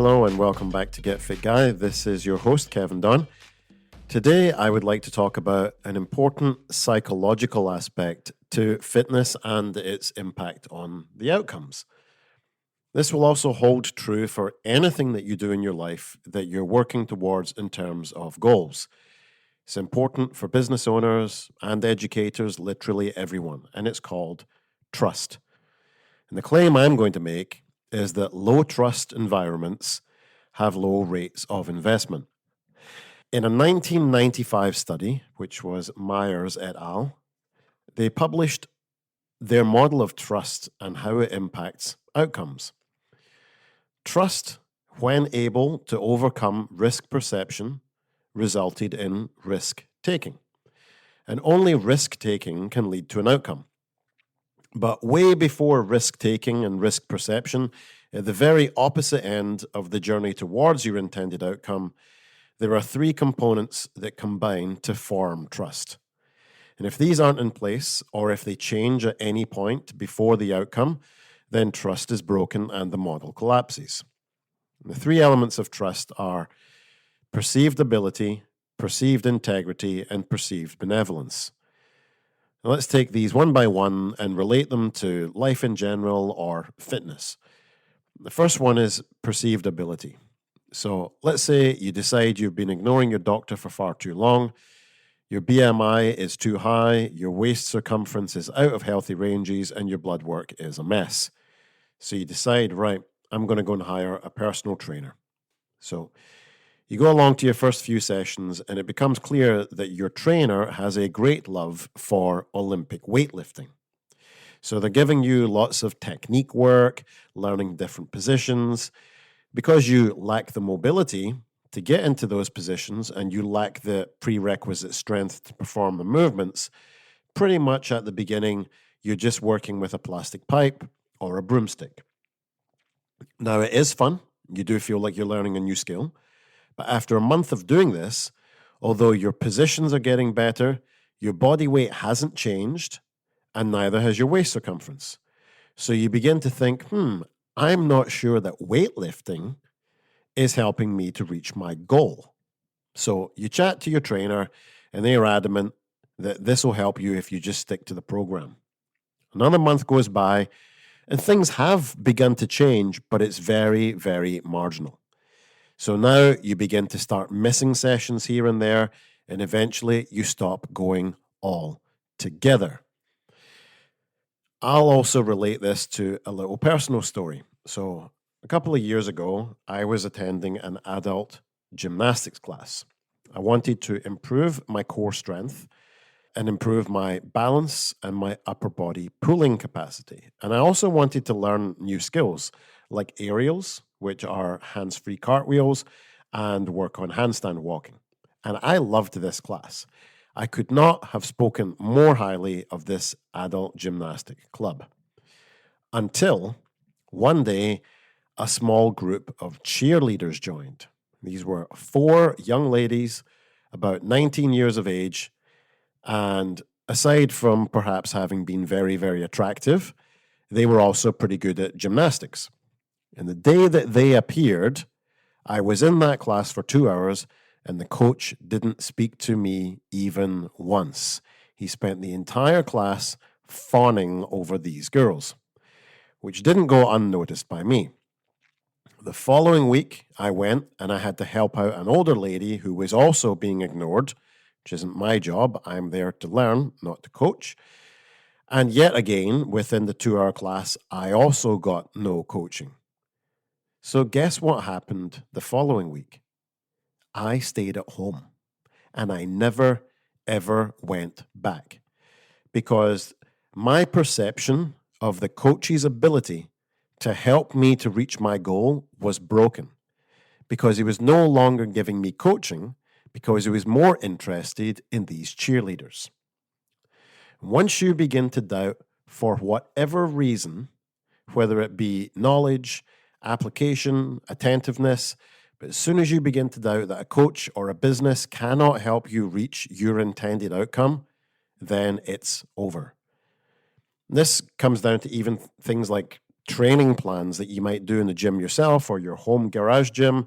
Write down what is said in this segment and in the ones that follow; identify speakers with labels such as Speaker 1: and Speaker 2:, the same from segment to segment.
Speaker 1: Hello and welcome back to Get Fit Guy. This is your host, Kevin Dunn. Today, I would like to talk about an important psychological aspect to fitness and its impact on the outcomes. This will also hold true for anything that you do in your life that you're working towards in terms of goals. It's important for business owners and educators, literally everyone, and it's called trust. And the claim I'm going to make is that low trust environments have low rates of investment. In a 1995 study, which was Myers et al., they published their model of trust and how it impacts outcomes. Trust, when able to overcome risk perception, resulted in risk taking. And only risk taking can lead to an outcome. But way before risk-taking and risk perception, at the very opposite end of the journey towards your intended outcome, there are three components that combine to form trust. And if these aren't in place, or if they change at any point before the outcome, then trust is broken and the model collapses. And the three elements of trust are perceived ability, perceived integrity, and perceived benevolence. Now let's take these one by one and relate them to life in general or fitness. The first one is perceived ability. So let's say you decide you've been ignoring your doctor for far too long, your BMI is too high, your waist circumference is out of healthy ranges, and your blood work is a mess. So you decide, right, I'm going to go and hire a personal trainer. So you go along to your first few sessions, and it becomes clear that your trainer has a great love for Olympic weightlifting. So they're giving you lots of technique work, learning different positions. Because you lack the mobility to get into those positions and you lack the prerequisite strength to perform the movements, pretty much at the beginning, you're just working with a plastic pipe or a broomstick. Now, it is fun. You do feel like you're learning a new skill. But after a month of doing this, although your positions are getting better, your body weight hasn't changed, and neither has your waist circumference. So you begin to think, I'm not sure that weightlifting is helping me to reach my goal. So you chat to your trainer, and they are adamant that this will help you if you just stick to the program. Another month goes by, and things have begun to change, but it's very, very marginal. So now you begin to start missing sessions here and there, and eventually you stop going all together. I'll also relate this to a little personal story. So a couple of years ago, I was attending an adult gymnastics class. I wanted to improve my core strength and improve my balance and my upper body pulling capacity. And I also wanted to learn new skills like aerials, which are hands-free cartwheels, and work on handstand walking. And I loved this class. I could not have spoken more highly of this adult gymnastic club until one day a small group of cheerleaders joined. These were 4 young ladies, about 19 years of age, and aside from perhaps having been very, very attractive, they were also pretty good at gymnastics. And the day that they appeared, I was in that class for 2 hours, and the coach didn't speak to me even once. He spent the entire class fawning over these girls, which didn't go unnoticed by me. The following week, I went and I had to help out an older lady who was also being ignored, which isn't my job. I'm there to learn, not to coach. And yet again, within the 2-hour class, I also got no coaching. So guess what happened the following week? I stayed at home and I never, ever went back because my perception of the coach's ability to help me to reach my goal was broken because he was no longer giving me coaching because he was more interested in these cheerleaders. Once you begin to doubt for whatever reason, whether it be knowledge, application, attentiveness, but as soon as you begin to doubt that a coach or a business cannot help you reach your intended outcome, then it's over. This comes down to even things like training plans that you might do in the gym yourself or your home garage gym,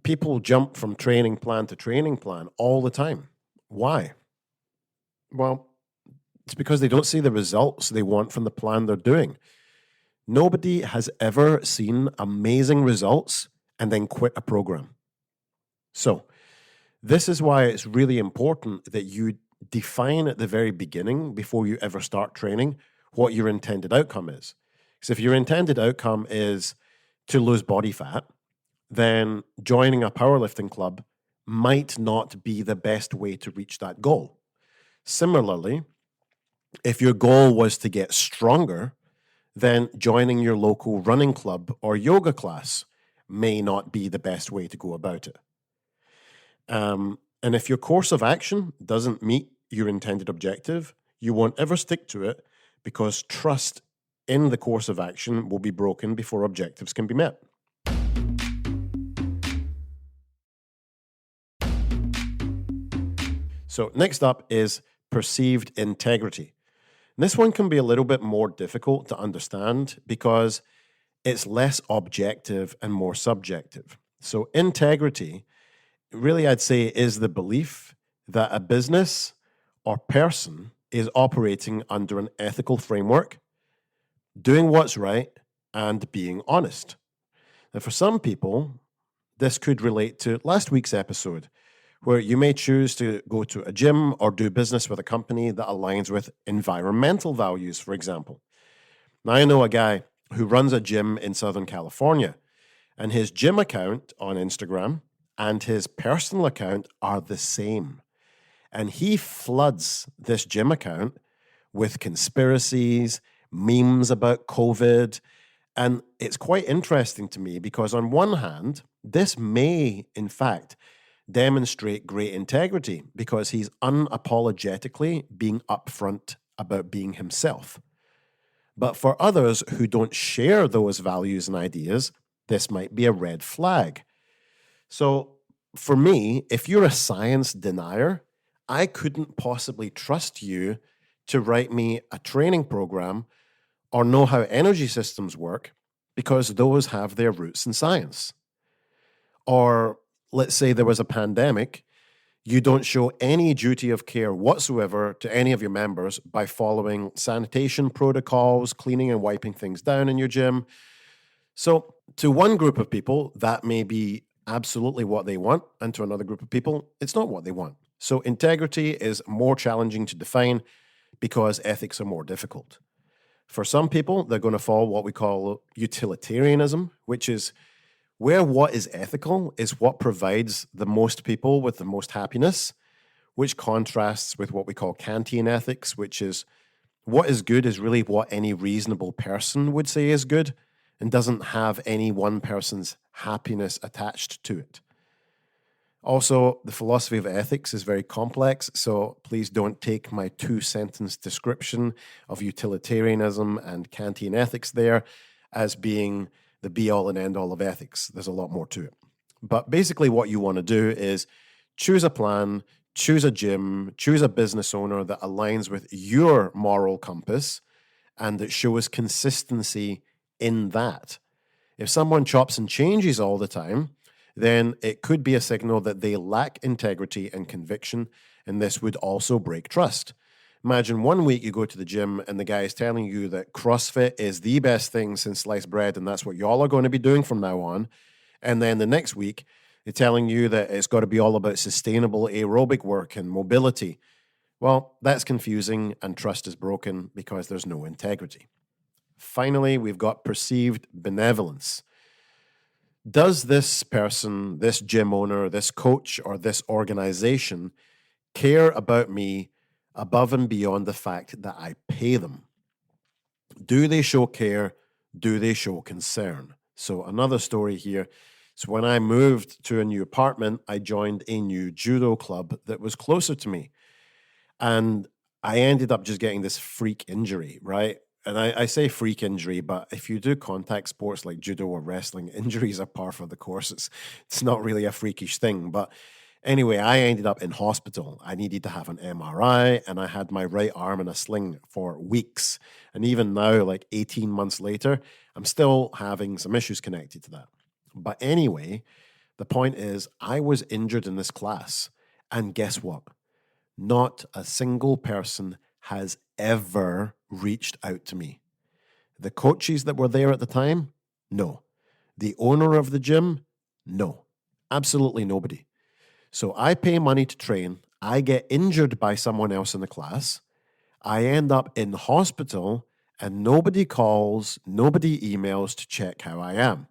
Speaker 1: people jump from training plan to training plan all the time. Why? Well, it's because they don't see the results they want from the plan they're doing. Nobody has ever seen amazing results and then quit a program. So, this is why it's really important that you define at the very beginning, before you ever start training, what your intended outcome is. Because if your intended outcome is to lose body fat, then joining a powerlifting club might not be the best way to reach that goal. Similarly, if your goal was to get stronger, then joining your local running club or yoga class may not be the best way to go about it. And if your course of action doesn't meet your intended objective, you won't ever stick to it, because trust in the course of action will be broken before objectives can be met. So next up is perceived integrity. And this one can be a little bit more difficult to understand because it's less objective and more subjective. So integrity, really I'd say, is the belief that a business or person is operating under an ethical framework, doing what's right, and being honest. Now, for some people, this could relate to last week's episode, where you may choose to go to a gym or do business with a company that aligns with environmental values, for example. Now, I know a guy who runs a gym in Southern California, and his gym account on Instagram and his personal account are the same. And he floods this gym account with conspiracies, memes about COVID. And it's quite interesting to me because, on one hand, this may, in fact, demonstrate great integrity because he's unapologetically being upfront about being himself. But for others who don't share those values and ideas, this might be a red flag. So for me, if you're a science denier, I couldn't possibly trust you to write me a training program or know how energy systems work, because those have their roots in science. Or let's say there was a pandemic, you don't show any duty of care whatsoever to any of your members by following sanitation protocols, cleaning and wiping things down in your gym. So to one group of people, that may be absolutely what they want, and to another group of people, it's not what they want. So integrity is more challenging to define because ethics are more difficult. For some people, they're going to follow what we call utilitarianism, which is where what is ethical is what provides the most people with the most happiness, which contrasts with what we call Kantian ethics, which is what is good is really what any reasonable person would say is good and doesn't have any one person's happiness attached to it. Also, the philosophy of ethics is very complex, so please don't take my 2-sentence description of utilitarianism and Kantian ethics there as being the be-all and end-all of ethics. There's a lot more to it. But basically what you want to do is choose a plan, choose a gym, choose a business owner that aligns with your moral compass and that shows consistency in that. If someone chops and changes all the time, then it could be a signal that they lack integrity and conviction, and this would also break trust. Imagine one week you go to the gym and the guy is telling you that CrossFit is the best thing since sliced bread and that's what y'all are going to be doing from now on. And then the next week, they're telling you that it's got to be all about sustainable aerobic work and mobility. Well, that's confusing and trust is broken because there's no integrity. Finally, we've got perceived benevolence. Does this person, this gym owner, this coach, or this organization care about me above and beyond the fact that I pay them? Do they show care? Do they show concern? So another story here. So when I moved to a new apartment, I joined a new judo club that was closer to me. And I ended up just getting this freak injury, right? And I say freak injury, but if you do contact sports like judo or wrestling, injuries are par for the course. It's not really a freakish thing. But Anyway, I ended up in hospital. I needed to have an MRI, and I had my right arm in a sling for weeks. And even now, like 18 months later, I'm still having some issues connected to that. But anyway, the point is, I was injured in this class. And guess what? Not a single person has ever reached out to me. The coaches that were there at the time? No. The owner of the gym? No. Absolutely nobody. So I pay money to train. I get injured by someone else in the class. I end up in hospital and nobody calls, nobody emails to check how I am.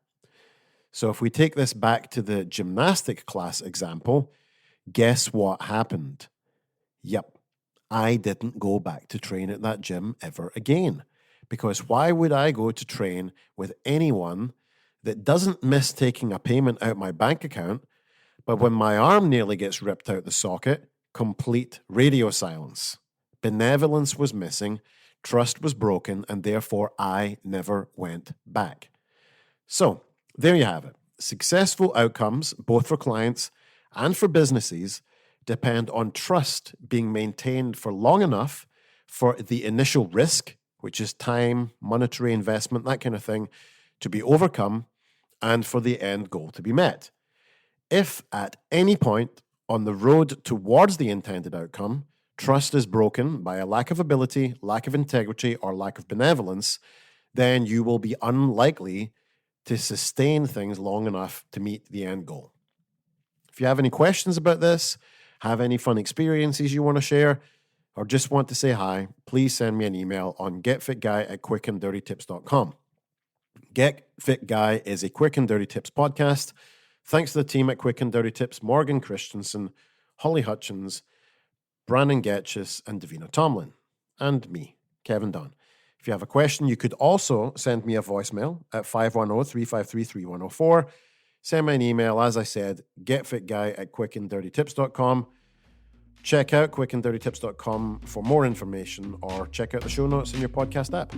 Speaker 1: So if we take this back to the gymnastic class example, guess what happened? Yep, I didn't go back to train at that gym ever again. Because why would I go to train with anyone that doesn't miss taking a payment out my bank account, but when my arm nearly gets ripped out the socket, complete radio silence. Benevolence was missing, trust was broken, and therefore I never went back. So, there you have it. Successful outcomes, both for clients and for businesses, depend on trust being maintained for long enough for the initial risk, which is time, monetary investment, that kind of thing, to be overcome, and for the end goal to be met. If at any point on the road towards the intended outcome, trust is broken by a lack of ability, lack of integrity, or lack of benevolence, then you will be unlikely to sustain things long enough to meet the end goal. If you have any questions about this, have any fun experiences you want to share, or just want to say hi, please send me an email on getfitguy@quickanddirtytips.com. Get Fit Guy is a Quick and Dirty Tips podcast. Thanks to the team at Quick and Dirty Tips, Morgan Christensen, Holly Hutchins, Brandon Getchis, and Davina Tomlin. And me, Kevin Dunn. If you have a question, you could also send me a voicemail at 510-353-3104. Send me an email, as I said, getfitguy@quickanddirtytips.com. Check out quickanddirtytips.com for more information, or check out the show notes in your podcast app.